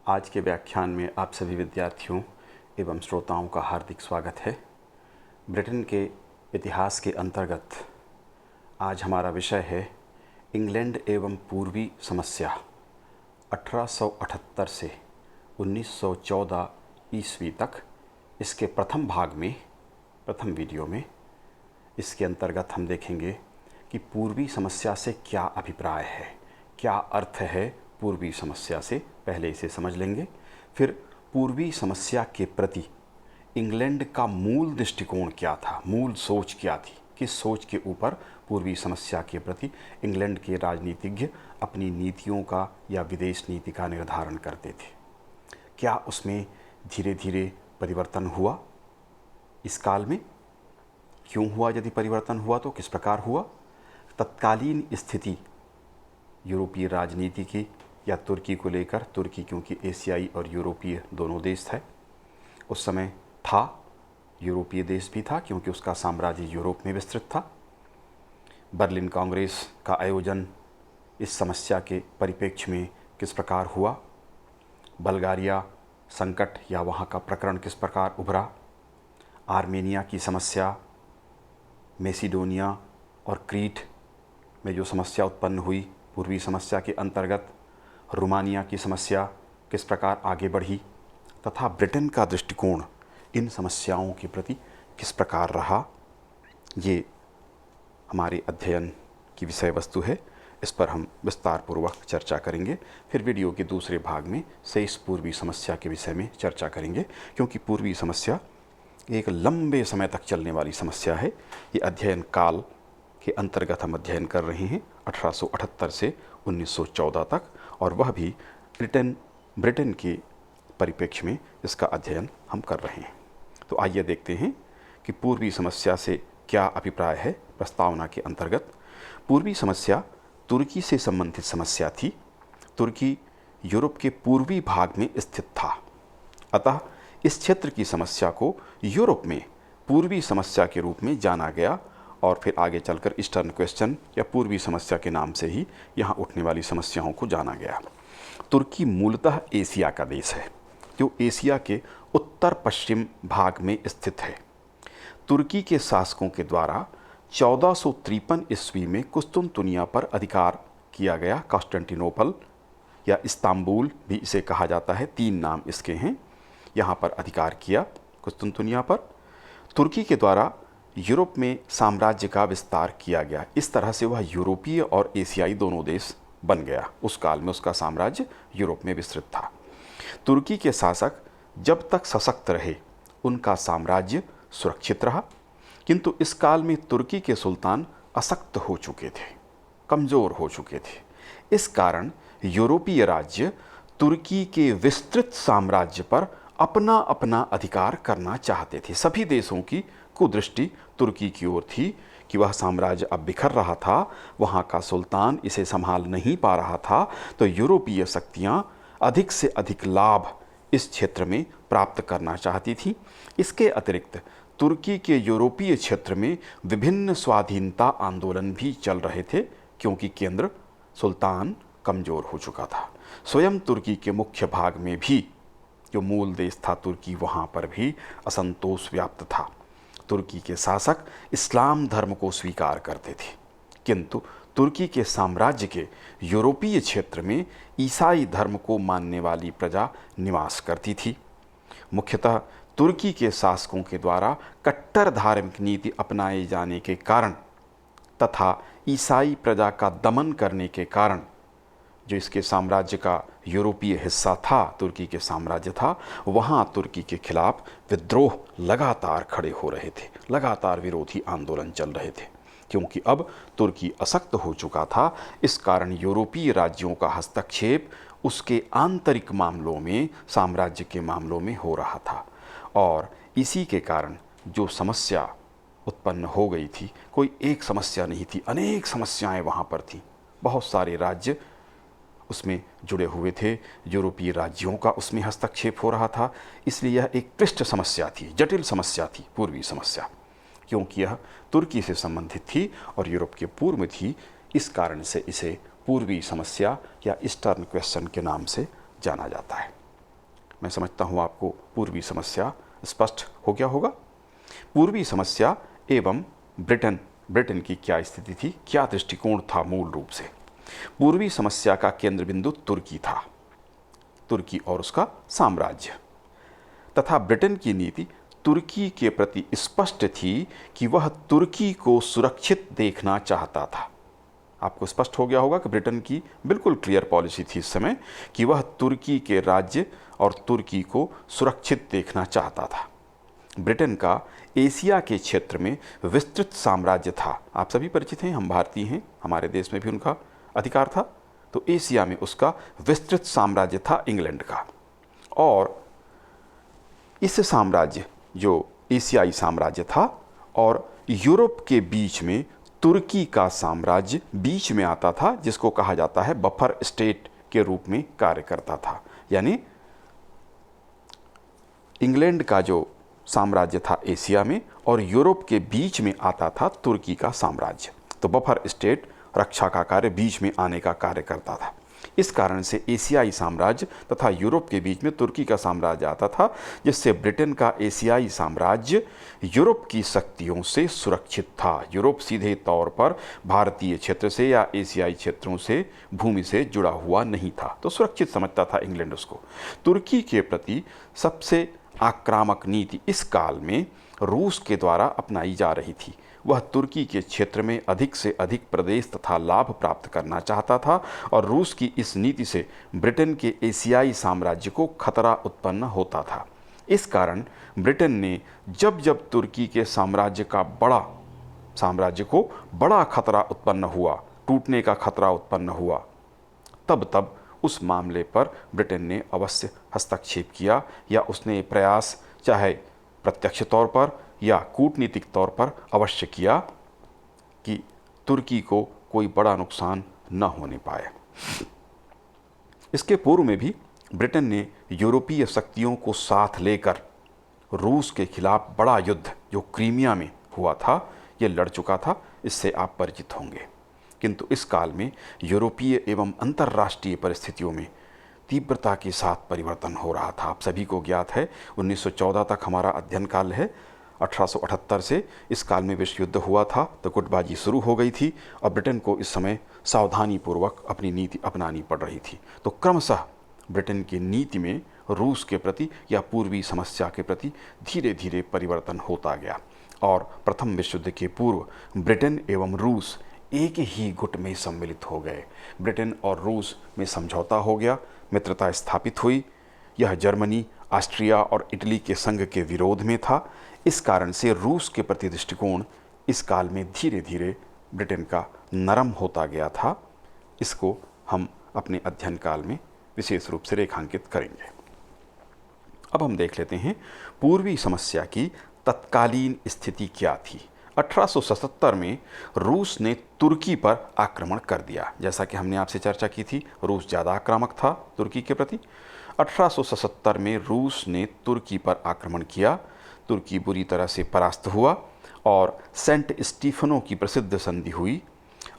आज के व्याख्यान में आप सभी विद्यार्थियों एवं श्रोताओं का हार्दिक स्वागत है। ब्रिटेन के इतिहास के अंतर्गत आज हमारा विषय है इंग्लैंड एवं पूर्वी समस्या 1878 से 1914 ईस्वी तक। इसके प्रथम भाग में, प्रथम वीडियो में इसके अंतर्गत हम देखेंगे कि पूर्वी समस्या से क्या अभिप्राय है, क्या अर्थ है पूर्वी समस्या से। पहले इसे समझ लेंगे, फिर पूर्वी समस्या के प्रति इंग्लैंड का मूल दृष्टिकोण क्या था, मूल सोच क्या थी, किस सोच के ऊपर पूर्वी समस्या के प्रति इंग्लैंड के राजनीतिज्ञ अपनी नीतियों का या विदेश नीति का निर्धारण करते थे। क्या उसमें धीरे धीरे परिवर्तन हुआ, इस काल में क्यों हुआ, यदि परिवर्तन हुआ तो किस प्रकार हुआ। तत्कालीन स्थिति यूरोपीय राजनीति की या तुर्की को लेकर, तुर्की क्योंकि एशियाई और यूरोपीय दोनों देश थे उस समय था, यूरोपीय देश भी था क्योंकि उसका साम्राज्य यूरोप में विस्तृत था। बर्लिन कांग्रेस का आयोजन इस समस्या के परिप्रेक्ष्य में किस प्रकार हुआ, बल्गारिया संकट या वहाँ का प्रकरण किस प्रकार उभरा, आर्मेनिया की समस्या, मैसिडोनिया और क्रीट में जो समस्या उत्पन्न हुई पूर्वी समस्या के अंतर्गत, रोमानिया की समस्या किस प्रकार आगे बढ़ी, तथा ब्रिटेन का दृष्टिकोण इन समस्याओं के प्रति किस प्रकार रहा, ये हमारे अध्ययन की विषय वस्तु है। इस पर हम विस्तार पूर्वक चर्चा करेंगे। फिर वीडियो के दूसरे भाग में शेष पूर्वी समस्या के विषय में चर्चा करेंगे, क्योंकि पूर्वी समस्या एक लंबे समय तक चलने वाली समस्या है। ये अध्ययन काल के अंतर्गत हम अध्ययन कर रहे हैं 1878 से 1914 तक, और वह भी ब्रिटेन के परिप्रेक्ष्य में इसका अध्ययन हम कर रहे हैं। तो आइए देखते हैं कि पूर्वी समस्या से क्या अभिप्राय है। प्रस्तावना के अंतर्गत पूर्वी समस्या तुर्की से संबंधित समस्या थी। तुर्की यूरोप के पूर्वी भाग में स्थित था, अतः इस क्षेत्र की समस्या को यूरोप में पूर्वी समस्या के रूप में जाना गया, और फिर आगे चलकर ईस्टर्न क्वेश्चन या पूर्वी समस्या के नाम से ही यहाँ उठने वाली समस्याओं को जाना गया। तुर्की मूलतः एशिया का देश है, जो एशिया के उत्तर पश्चिम भाग में स्थित है। तुर्की के शासकों के द्वारा 1453 ईस्वी में कुस्तुनतुनिया पर अधिकार किया गया। कॉन्स्टेंटिनोपल या इस्तांबुल भी इसे कहा जाता है, तीन नाम इसके हैं। यहाँ पर अधिकार किया कुस्तुनतुनिया पर। तुर्की के द्वारा यूरोप में साम्राज्य का विस्तार किया गया। इस तरह से वह यूरोपीय और एशियाई दोनों देश बन गया। उस काल में उसका साम्राज्य यूरोप में विस्तृत था। तुर्की के शासक जब तक सशक्त रहे, उनका साम्राज्य सुरक्षित रहा, किंतु इस काल में तुर्की के सुल्तान अशक्त हो चुके थे, कमज़ोर हो चुके थे। इस कारण यूरोपीय राज्य तुर्की के विस्तृत साम्राज्य पर अपना अपना अधिकार करना चाहते थे। सभी देशों की कुदृष्टि तुर्की की ओर थी कि वह साम्राज्य अब बिखर रहा था, वहाँ का सुल्तान इसे संभाल नहीं पा रहा था, तो यूरोपीय शक्तियाँ अधिक से अधिक लाभ इस क्षेत्र में प्राप्त करना चाहती थीं। इसके अतिरिक्त तुर्की के यूरोपीय क्षेत्र में विभिन्न स्वाधीनता आंदोलन भी चल रहे थे, क्योंकि केंद्र सुल्तान कमज़ोर हो चुका था। स्वयं तुर्की के मुख्य भाग में भी, जो मूल देश था तुर्की, वहाँ पर भी असंतोष व्याप्त था। तुर्की के शासक इस्लाम धर्म को स्वीकार करते थे, किंतु तुर्की के साम्राज्य के यूरोपीय क्षेत्र में ईसाई धर्म को मानने वाली प्रजा निवास करती थी। मुख्यतः तुर्की के शासकों के द्वारा कट्टर धार्मिक नीति अपनाए जाने के कारण तथा ईसाई प्रजा का दमन करने के कारण, जो इसके साम्राज्य का यूरोपीय हिस्सा था, तुर्की के साम्राज्य था, वहाँ तुर्की के खिलाफ विद्रोह लगातार खड़े हो रहे थे, लगातार विरोधी आंदोलन चल रहे थे। क्योंकि अब तुर्की अशक्त हो चुका था, इस कारण यूरोपीय राज्यों का हस्तक्षेप उसके आंतरिक मामलों में, साम्राज्य के मामलों में हो रहा था। और इसी के कारण जो समस्या उत्पन्न हो गई थी, कोई एक समस्या नहीं थी, अनेक समस्याएं वहाँ पर थीं। बहुत सारे राज्य उसमें जुड़े हुए थे, यूरोपीय राज्यों का उसमें हस्तक्षेप हो रहा था। इसलिए यह एक क्लिष्ट समस्या थी, जटिल समस्या थी पूर्वी समस्या, क्योंकि यह तुर्की से संबंधित थी और यूरोप के पूर्व में थी। इस कारण से इसे पूर्वी समस्या या ईस्टर्न क्वेश्चन के नाम से जाना जाता है। मैं समझता हूँ आपको पूर्वी समस्या स्पष्ट हो गया होगा। पूर्वी समस्या एवं ब्रिटेन की क्या स्थिति थी, क्या दृष्टिकोण था मूल रूप से। पूर्वी समस्या का केंद्र बिंदु तुर्की था, तुर्की और उसका साम्राज्य, तथा ब्रिटेन की नीति तुर्की के प्रति स्पष्ट थी कि वह तुर्की को सुरक्षित देखना चाहता था। आपको स्पष्ट हो गया होगा कि ब्रिटेन की बिल्कुल क्लियर पॉलिसी थी इस समय कि वह तुर्की के राज्य और तुर्की को सुरक्षित देखना चाहता था। ब्रिटेन का एशिया के क्षेत्र में विस्तृत साम्राज्य था। आप सभी परिचित हैं, हम भारतीय हैं, हमारे देश में भी उनका अधिकार था। तो एशिया में उसका विस्तृत साम्राज्य था इंग्लैंड का, और इस साम्राज्य जो एशियाई साम्राज्य था और यूरोप के बीच में तुर्की का साम्राज्य बीच में आता था, जिसको कहा जाता है बफर स्टेट के रूप में कार्य करता था। यानी इंग्लैंड का जो साम्राज्य था एशिया में और यूरोप के बीच में आता था तुर्की का साम्राज्य। तो बफर स्टेट रक्षा का कार्य, बीच में आने का कार्य करता था। इस कारण से एशियाई साम्राज्य तथा यूरोप के बीच में तुर्की का साम्राज्य आता था, जिससे ब्रिटेन का एशियाई साम्राज्य यूरोप की शक्तियों से सुरक्षित था। यूरोप सीधे तौर पर भारतीय क्षेत्र से या एशियाई क्षेत्रों से, भूमि से जुड़ा हुआ नहीं था, तो सुरक्षित समझता था इंग्लैंड उसको। तुर्की के प्रति सबसे आक्रामक नीति इस काल में रूस के द्वारा अपनाई जा रही थी। वह तुर्की के क्षेत्र में अधिक से अधिक प्रदेश तथा लाभ प्राप्त करना चाहता था, और रूस की इस नीति से ब्रिटेन के एशियाई साम्राज्य को खतरा उत्पन्न होता था। इस कारण ब्रिटेन ने जब जब तुर्की के साम्राज्य को बड़ा खतरा उत्पन्न हुआ, टूटने का खतरा उत्पन्न हुआ, तब तब उस मामले पर ब्रिटेन ने अवश्य हस्तक्षेप किया, या उसने प्रयास चाहे प्रत्यक्ष तौर पर या कूटनीतिक तौर पर अवश्य किया कि तुर्की को कोई बड़ा नुकसान न होने पाए। इसके पूर्व में भी ब्रिटेन ने यूरोपीय शक्तियों को साथ लेकर रूस के खिलाफ बड़ा युद्ध जो क्रीमिया में हुआ था, ये लड़ चुका था, इससे आप परिचित होंगे। किंतु इस काल में यूरोपीय एवं अंतर्राष्ट्रीय परिस्थितियों में तीव्रता के साथ परिवर्तन हो रहा था। आप सभी को ज्ञात है 1914 तक हमारा अध्ययन काल है, 1878 से इस काल में विश्व युद्ध हुआ था, तो गुटबाजी शुरू हो गई थी और ब्रिटेन को इस समय सावधानी पूर्वक अपनी नीति अपनानी पड़ रही थी। तो क्रमशः ब्रिटेन की नीति में रूस के प्रति या पूर्वी समस्या के प्रति धीरे धीरे परिवर्तन होता गया, और प्रथम विश्व युद्ध के पूर्व ब्रिटेन एवं रूस एक ही गुट में सम्मिलित हो गए। ब्रिटेन और रूस में समझौता हो गया, मित्रता स्थापित हुई। यह जर्मनी, ऑस्ट्रिया और इटली के संघ के विरोध में था। इस कारण से रूस के प्रति दृष्टिकोण इस काल में धीरे धीरे ब्रिटेन का नरम होता गया था। इसको हम अपने अध्ययन काल में विशेष रूप से रेखांकित करेंगे। अब हम देख लेते हैं पूर्वी समस्या की तत्कालीन स्थिति क्या थी। 1877 में रूस ने तुर्की पर आक्रमण कर दिया। जैसा कि हमने आपसे चर्चा की थी, रूस ज़्यादा आक्रामक था तुर्की के प्रति। 1877 में रूस ने तुर्की पर आक्रमण किया। तुर्की बुरी तरह से परास्त हुआ और सेंट स्टीफनो की प्रसिद्ध संधि हुई,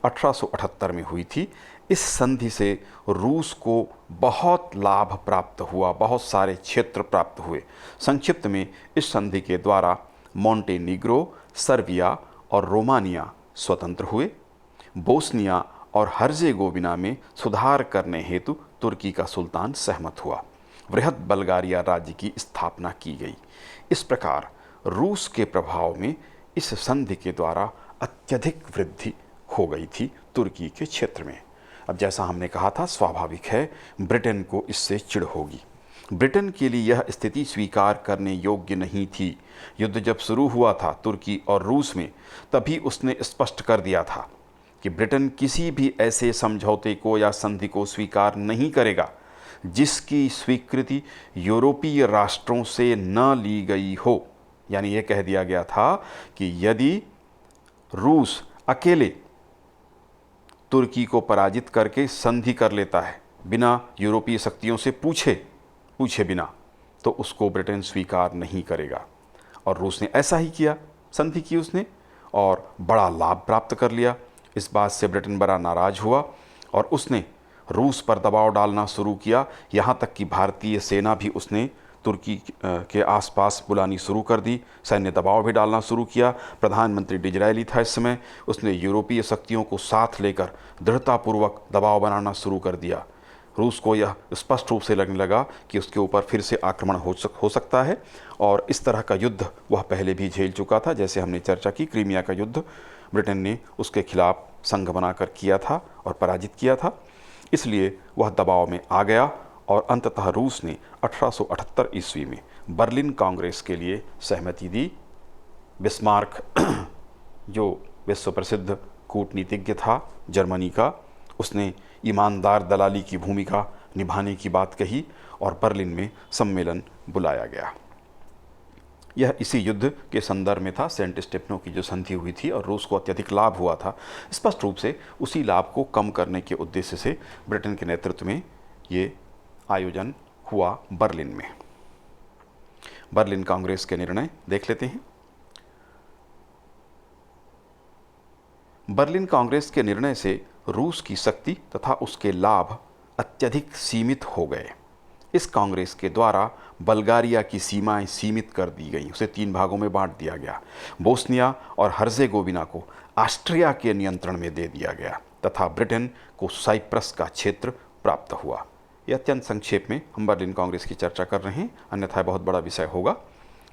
1878 में हुई थी। इस संधि से रूस को बहुत लाभ प्राप्त हुआ, बहुत सारे क्षेत्र प्राप्त हुए। संक्षिप्त में इस संधि के द्वारा मोंटेनीग्रो, सर्बिया और रोमानिया स्वतंत्र हुए। बोस्निया और हर्जेगोविना में सुधार करने हेतु तुर्की का सुल्तान सहमत हुआ। वृहद बल्गारिया राज्य की स्थापना की गई। इस प्रकार रूस के प्रभाव में इस संधि के द्वारा अत्यधिक वृद्धि हो गई थी तुर्की के क्षेत्र में। अब जैसा हमने कहा था, स्वाभाविक है ब्रिटेन को इससे चिढ़ होगी। ब्रिटेन के लिए यह स्थिति स्वीकार करने योग्य नहीं थी। युद्ध जब शुरू हुआ था तुर्की और रूस में, तभी उसने स्पष्ट कर दिया था कि ब्रिटेन किसी भी ऐसे समझौते को या संधि को स्वीकार नहीं करेगा जिसकी स्वीकृति यूरोपीय राष्ट्रों से न ली गई हो। यानी यह कह दिया गया था कि यदि रूस अकेले तुर्की को पराजित करके संधि कर लेता है बिना यूरोपीय शक्तियों से पूछे बिना, तो उसको ब्रिटेन स्वीकार नहीं करेगा। और रूस ने ऐसा ही किया, संधि की उसने और बड़ा लाभ प्राप्त कर लिया। इस बात से ब्रिटेन बड़ा नाराज हुआ और उसने रूस पर दबाव डालना शुरू किया, यहाँ तक कि भारतीय सेना भी उसने तुर्की के आसपास बुलानी शुरू कर दी, सैन्य दबाव भी डालना शुरू किया। प्रधानमंत्री डिज़रायली था इस समय, उसने यूरोपीय शक्तियों को साथ लेकर दृढ़तापूर्वक दबाव बनाना शुरू कर दिया। रूस को यह स्पष्ट रूप से लगने लगा कि उसके ऊपर फिर से आक्रमण हो सकता है, और इस तरह का युद्ध वह पहले भी झेल चुका था। जैसे हमने चर्चा की, क्रीमिया का युद्ध ब्रिटेन ने उसके खिलाफ संघ बनाकर किया था और पराजित किया था, इसलिए वह दबाव में आ गया और अंततः रूस ने 1878 ईस्वी में बर्लिन कांग्रेस के लिए सहमति दी। बिस्मार्क जो विश्व प्रसिद्ध कूटनीतिज्ञ था जर्मनी का, उसने ईमानदार दलाली की भूमिका निभाने की बात कही और बर्लिन में सम्मेलन बुलाया गया। यह इसी युद्ध के संदर्भ में था, सेंट स्टेफनो की जो संधि हुई थी और रूस को अत्यधिक लाभ हुआ था। स्पष्ट रूप से उसी लाभ को कम करने के उद्देश्य से ब्रिटेन के नेतृत्व में ये आयोजन हुआ बर्लिन में। बर्लिन कांग्रेस के निर्णय देख लेते हैं। बर्लिन कांग्रेस के निर्णय से रूस की शक्ति तथा उसके लाभ अत्यधिक सीमित हो गए। इस कांग्रेस के द्वारा बल्गारिया की सीमाएं सीमित कर दी गईं, उसे 3 भागों में बांट दिया गया। बोस्निया और हर्जेगोविना को ऑस्ट्रिया के नियंत्रण में दे दिया गया तथा ब्रिटेन को साइप्रस का क्षेत्र प्राप्त हुआ। यह अत्यंत संक्षेप में हम बर्लिन कांग्रेस की चर्चा कर रहे हैं, अन्यथा बहुत बड़ा विषय होगा।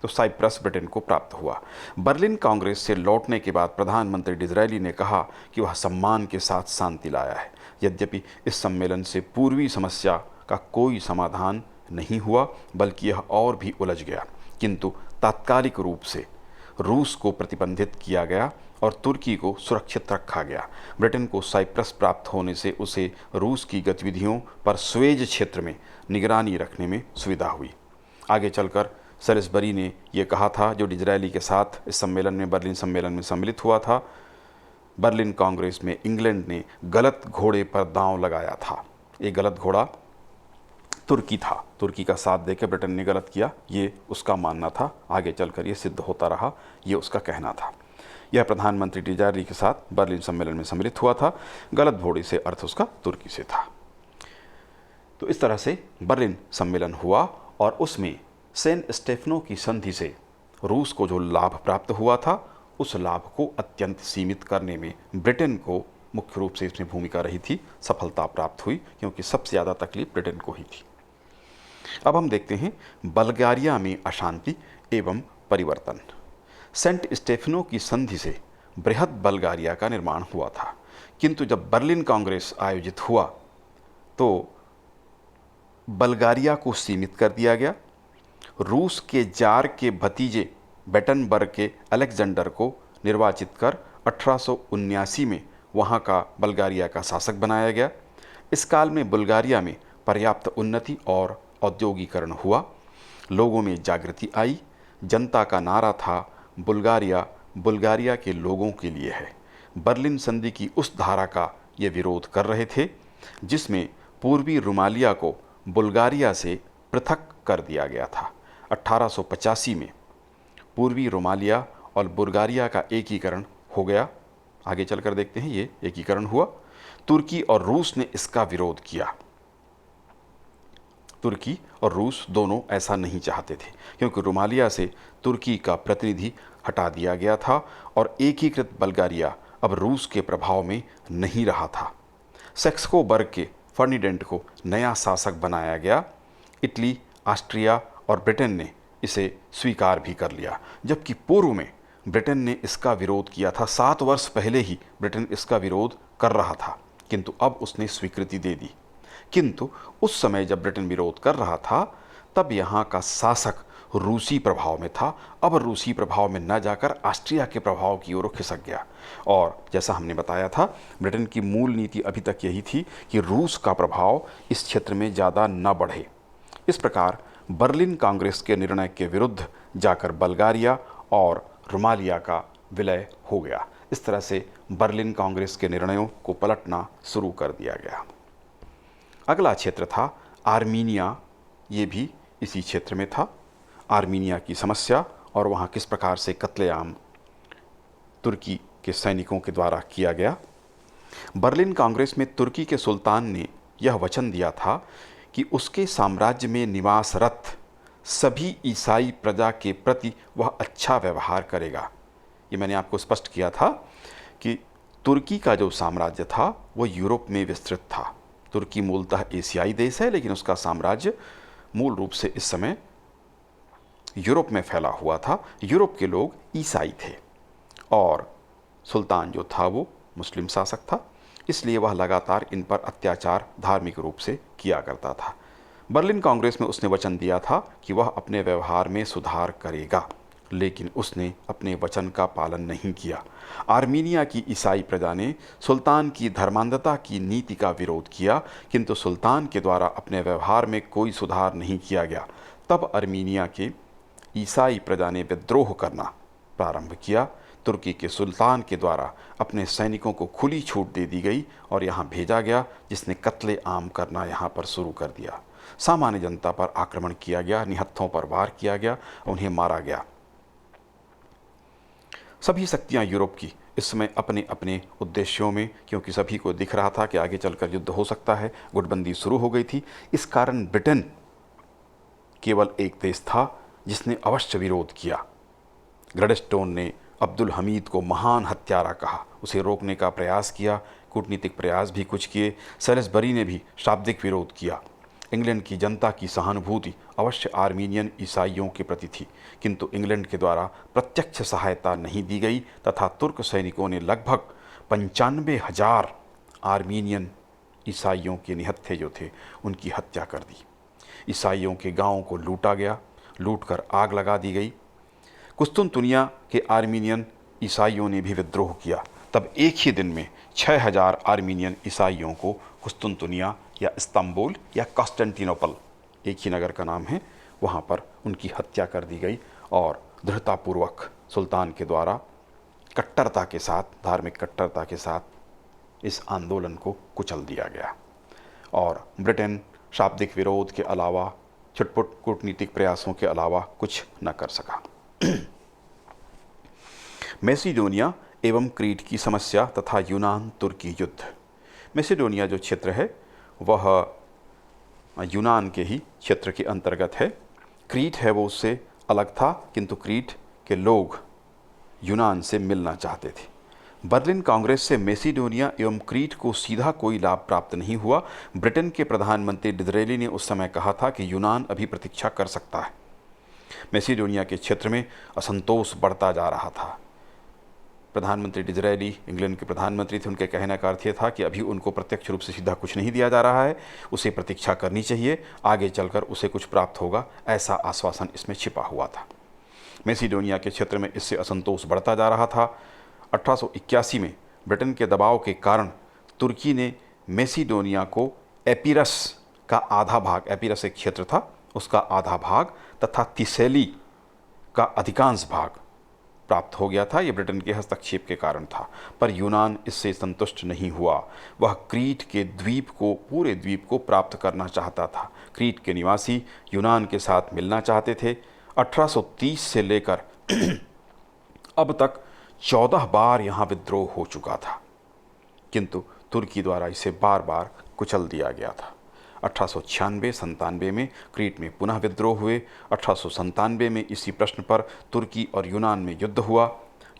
तो साइप्रस ब्रिटेन को प्राप्त हुआ। बर्लिन कांग्रेस से लौटने के बाद प्रधानमंत्री डिज़रायली ने कहा कि वह सम्मान के साथ शांति लाया है। यद्यपि इस सम्मेलन से पूर्वी समस्या का कोई समाधान नहीं हुआ, बल्कि यह और भी उलझ गया, किंतु तात्कालिक रूप से रूस को प्रतिबंधित किया गया और तुर्की को सुरक्षित रखा गया। ब्रिटेन को साइप्रस प्राप्त होने से उसे रूस की गतिविधियों पर स्वेज क्षेत्र में निगरानी रखने में सुविधा हुई। आगे चलकर सैलिसबरी ने यह कहा था, जो डिज़रायली के साथ इस सम्मेलन में, बर्लिन सम्मेलन में सम्मिलित हुआ था, बर्लिन कांग्रेस में इंग्लैंड ने गलत घोड़े पर दांव लगाया था। ये गलत घोड़ा तुर्की था, तुर्की का साथ देकर ब्रिटेन ने गलत किया, ये उसका मानना था। आगे चलकर ये सिद्ध होता रहा, ये उसका कहना था। यह प्रधानमंत्री डिज़रायली के साथ बर्लिन सम्मेलन में सम्मिलित हुआ था। गलत घोड़े से अर्थ उसका तुर्की से था। तो इस तरह से बर्लिन सम्मेलन हुआ और उसमें सेंट स्टेफनो की संधि से रूस को जो लाभ प्राप्त हुआ था, उस लाभ को अत्यंत सीमित करने में ब्रिटेन को मुख्य रूप से इसमें भूमिका रही थी। सफलता प्राप्त हुई क्योंकि सबसे ज़्यादा तकलीफ ब्रिटेन को ही थी। अब हम देखते हैं बल्गारिया में अशांति एवं परिवर्तन। सेंट स्टेफनो की संधि से बृहद बल्गारिया का निर्माण हुआ था, किंतु जब बर्लिन कांग्रेस आयोजित हुआ तो बल्गारिया को सीमित कर दिया गया। रूस के जार के भतीजे बेटनबर्ग के अलेक्जेंडर को निर्वाचित कर 1879 में वहाँ का बल्गारिया का शासक बनाया गया। इस काल में बुल्गारिया में पर्याप्त उन्नति और औद्योगिकरण हुआ, लोगों में जागृति आई। जनता का नारा था, बुल्गारिया बुल्गारिया के लोगों के लिए है। बर्लिन संधि की उस धारा का ये विरोध कर रहे थे जिसमें पूर्वी रुमालिया को बुल्गारिया से पृथक कर दिया गया था। 1885 में पूर्वी रोमालिया और बुल्गारिया का एकीकरण हो गया। आगे चलकर देखते हैं ये एकीकरण हुआ। तुर्की और रूस ने इसका विरोध किया। तुर्की और रूस दोनों ऐसा नहीं चाहते थे क्योंकि रोमालिया से तुर्की का प्रतिनिधि हटा दिया गया था और एकीकृत बल्गारिया अब रूस के प्रभाव में नहीं रहा था। सेक्सकोबर्ग के फर्डिनेंड को नया शासक बनाया गया। इटली, ऑस्ट्रिया और ब्रिटेन ने इसे स्वीकार भी कर लिया, जबकि पूर्व में ब्रिटेन ने इसका विरोध किया था। 7 वर्ष पहले ही ब्रिटेन इसका विरोध कर रहा था, किंतु अब उसने स्वीकृति दे दी। किंतु उस समय जब ब्रिटेन विरोध कर रहा था तब यहाँ का शासक रूसी प्रभाव में था। अब रूसी प्रभाव में न जाकर ऑस्ट्रिया के प्रभाव की ओर खिसक गया। और जैसा हमने बताया था, ब्रिटेन की मूल नीति अभी तक यही थी कि रूस का प्रभाव इस क्षेत्र में ज़्यादा न बढ़े। इस प्रकार बर्लिन कांग्रेस के निर्णय के विरुद्ध जाकर बल्गारिया और रोमालिया का विलय हो गया। इस तरह से बर्लिन कांग्रेस के निर्णयों को पलटना शुरू कर दिया गया। अगला क्षेत्र था आर्मीनिया। ये भी इसी क्षेत्र में था। आर्मीनिया की समस्या और वहाँ किस प्रकार से कत्लेआम तुर्की के सैनिकों के द्वारा किया गया। बर्लिन कांग्रेस में तुर्की के सुल्तान ने यह वचन दिया था कि उसके साम्राज्य में निवासरत सभी ईसाई प्रजा के प्रति वह अच्छा व्यवहार करेगा। ये मैंने आपको स्पष्ट किया था कि तुर्की का जो साम्राज्य था वो यूरोप में विस्तृत था। तुर्की मूलतः एशियाई देश है, लेकिन उसका साम्राज्य मूल रूप से इस समय यूरोप में फैला हुआ था। यूरोप के लोग ईसाई थे और सुल्तान जो था वो मुस्लिम शासक था, इसलिए वह लगातार इन पर अत्याचार धार्मिक रूप से किया करता था। बर्लिन कांग्रेस में उसने वचन दिया था कि वह अपने व्यवहार में सुधार करेगा, लेकिन उसने अपने वचन का पालन नहीं किया। आर्मीनिया की ईसाई प्रजा ने सुल्तान की धर्मांधता की नीति का विरोध किया, किंतु सुल्तान के द्वारा अपने व्यवहार में कोई सुधार नहीं किया गया। तब आर्मीनिया के ईसाई प्रजा ने विद्रोह करना प्रारंभ किया। तुर्की के सुल्तान के द्वारा अपने सैनिकों को खुली छूट दे दी गई और यहाँ भेजा गया, जिसने कत्ले आम करना यहाँ पर शुरू कर दिया। सामान्य जनता पर आक्रमण किया गया, निहत्थों पर वार किया गया, उन्हें मारा गया। सभी शक्तियाँ यूरोप की इस समय अपने अपने उद्देश्यों में, क्योंकि सभी को दिख रहा था कि आगे चलकर युद्ध हो सकता है, गुटबंदी शुरू हो गई थी। इस कारण ब्रिटेन केवल एक देश था जिसने अवश्य विरोध किया। ग्लैडस्टोन ने अब्दुल हमीद को महान हत्यारा कहा, उसे रोकने का प्रयास किया, कूटनीतिक प्रयास भी कुछ किए। सेलिसबरी ने भी शाब्दिक विरोध किया। इंग्लैंड की जनता की सहानुभूति अवश्य आर्मीनियन ईसाइयों के प्रति थी, किंतु इंग्लैंड के द्वारा प्रत्यक्ष सहायता नहीं दी गई तथा तुर्क सैनिकों ने लगभग 95,000 आर्मीनियन ईसाइयों के निहत्थे जो थे उनकी हत्या कर दी। ईसाइयों के गांवों को लूटा गया, लूटकर आग लगा दी गई। कुस्तुनतुनिया के आर्मीनियन ईसाइयों ने भी विद्रोह किया। तब एक ही दिन में 6,000 आर्मीनियन ईसाइयों को कुस्तुनतुनिया या इस्तांबुल या कॉन्स्टेंटिनोपल, एक ही नगर का नाम है, वहाँ पर उनकी हत्या कर दी गई और दृढ़तापूर्वक सुल्तान के द्वारा कट्टरता के साथ, धार्मिक कट्टरता के साथ इस आंदोलन को कुचल दिया गया। और ब्रिटेन शाब्दिक विरोध के अलावा, छुटपुट कूटनीतिक प्रयासों के अलावा कुछ न कर सका। मैसिडोनिया एवं क्रीट की समस्या तथा यूनान तुर्की युद्ध। मैसिडोनिया जो क्षेत्र है वह यूनान के ही क्षेत्र के अंतर्गत है। क्रीट है वो उससे अलग था, किंतु क्रीट के लोग यूनान से मिलना चाहते थे। बर्लिन कांग्रेस से मैसिडोनिया एवं क्रीट को सीधा कोई लाभ प्राप्त नहीं हुआ। ब्रिटेन के प्रधानमंत्री डिज़रेली ने उस समय कहा था कि यूनान अभी प्रतीक्षा कर सकता है। मैसिडोनिया के क्षेत्र में असंतोष बढ़ता जा रहा था। प्रधानमंत्री डिज़रेली इंग्लैंड के प्रधानमंत्री थे, उनके कहने का अर्थ ये था कि अभी उनको प्रत्यक्ष रूप से सीधा कुछ नहीं दिया जा रहा है, उसे प्रतीक्षा करनी चाहिए, आगे चलकर उसे कुछ प्राप्त होगा, ऐसा आश्वासन इसमें छिपा हुआ था। मैसिडोनिया के क्षेत्र में इससे असंतोष बढ़ता जा रहा था। 1881 में ब्रिटेन के दबाव के कारण तुर्की ने मैसिडोनिया को एपिरस का आधा भाग, एपिरस एक क्षेत्र था, उसका आधा भाग तथा थिसेली का अधिकांश भाग प्राप्त हो गया था। यह ब्रिटेन के हस्तक्षेप के कारण था, पर यूनान इससे संतुष्ट नहीं हुआ। वह क्रीट के द्वीप को, पूरे द्वीप को प्राप्त करना चाहता था। क्रीट के निवासी यूनान के साथ मिलना चाहते थे। 1830 से लेकर अब तक 14 बार यहाँ विद्रोह हो चुका था, किंतु तुर्की द्वारा इसे बार बार कुचल दिया गया था। 1896-97 में क्रीट में पुनः विद्रोह हुए। 1897 में इसी प्रश्न पर तुर्की और यूनान में युद्ध हुआ।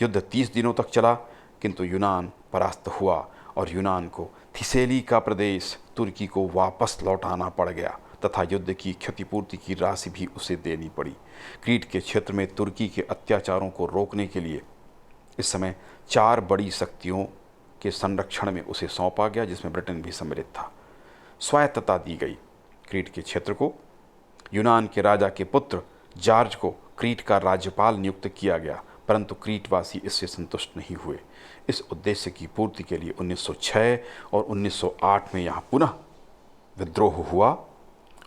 युद्ध 30 दिनों तक चला, किंतु यूनान परास्त हुआ और यूनान को थिसेली का प्रदेश तुर्की को वापस लौटाना पड़ गया तथा युद्ध की क्षतिपूर्ति की राशि भी उसे देनी पड़ी। क्रीट के क्षेत्र में तुर्की के अत्याचारों को रोकने के लिए इस समय 4 बड़ी शक्तियों के संरक्षण में उसे सौंपा गया, जिसमें ब्रिटेन भी सम्मिलित था। स्वायत्तता दी गई क्रीट के क्षेत्र को। यूनान के राजा के पुत्र जॉर्ज को क्रीट का राज्यपाल नियुक्त किया गया, परंतु क्रीटवासी इससे संतुष्ट नहीं हुए। इस उद्देश्य की पूर्ति के लिए 1906 और 1908 में यहाँ पुनः विद्रोह हुआ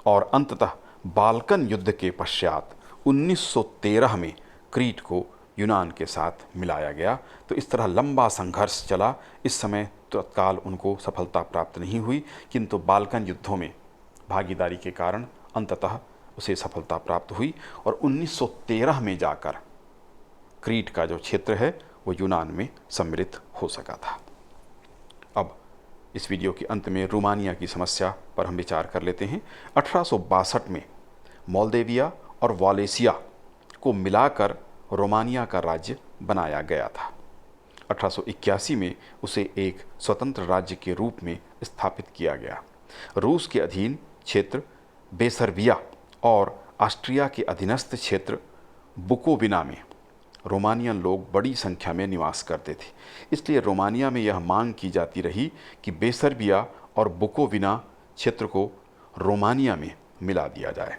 और अंततः बाल्कन युद्ध के पश्चात 1913 में क्रीट को यूनान के साथ मिलाया गया। तो इस तरह लंबा संघर्ष चला। इस समय तत्काल उनको सफलता प्राप्त नहीं हुई, किंतु बाल्कन युद्धों में भागीदारी के कारण अंततः उसे सफलता प्राप्त हुई और 1913 में जाकर क्रीट का जो क्षेत्र है वो यूनान में सम्मिलित हो सका था। अब इस वीडियो के अंत में रोमानिया की समस्या पर हम विचार कर लेते हैं। 1862 में मोल्देविया और वालेसिया को मिलाकर रोमानिया का राज्य बनाया गया था। 1881 में उसे एक स्वतंत्र राज्य के रूप में स्थापित किया गया। रूस के अधीन क्षेत्र बेसर्बिया और ऑस्ट्रिया के अधीनस्थ क्षेत्र बुकोविना में रोमानियन लोग बड़ी संख्या में निवास करते थे। इसलिए रोमानिया में यह मांग की जाती रही कि बेसर्बिया और बुकोविना क्षेत्र को रोमानिया में मिला दिया जाए।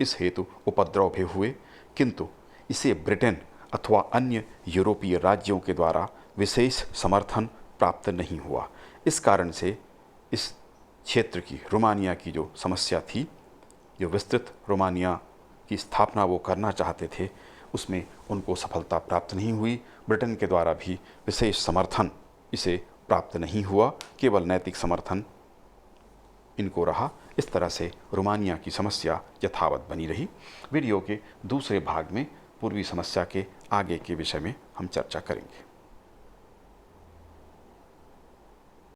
इस हेतु उपद्रव भी हुए, किंतु इसे ब्रिटेन अथवा अन्य यूरोपीय राज्यों के द्वारा विशेष समर्थन प्राप्त नहीं हुआ। इस कारण से इस क्षेत्र की रोमानिया की जो समस्या थी, जो विस्तृत रोमानिया की स्थापना वो करना चाहते थे, उसमें उनको सफलता प्राप्त नहीं हुई। ब्रिटेन के द्वारा भी विशेष समर्थन इसे प्राप्त नहीं हुआ, केवल नैतिक समर्थन इनको रहा। इस तरह से रोमानिया की समस्या यथावत बनी रही। वीडियो के दूसरे भाग में पूर्वी समस्या के आगे के विषय में हम चर्चा करेंगे।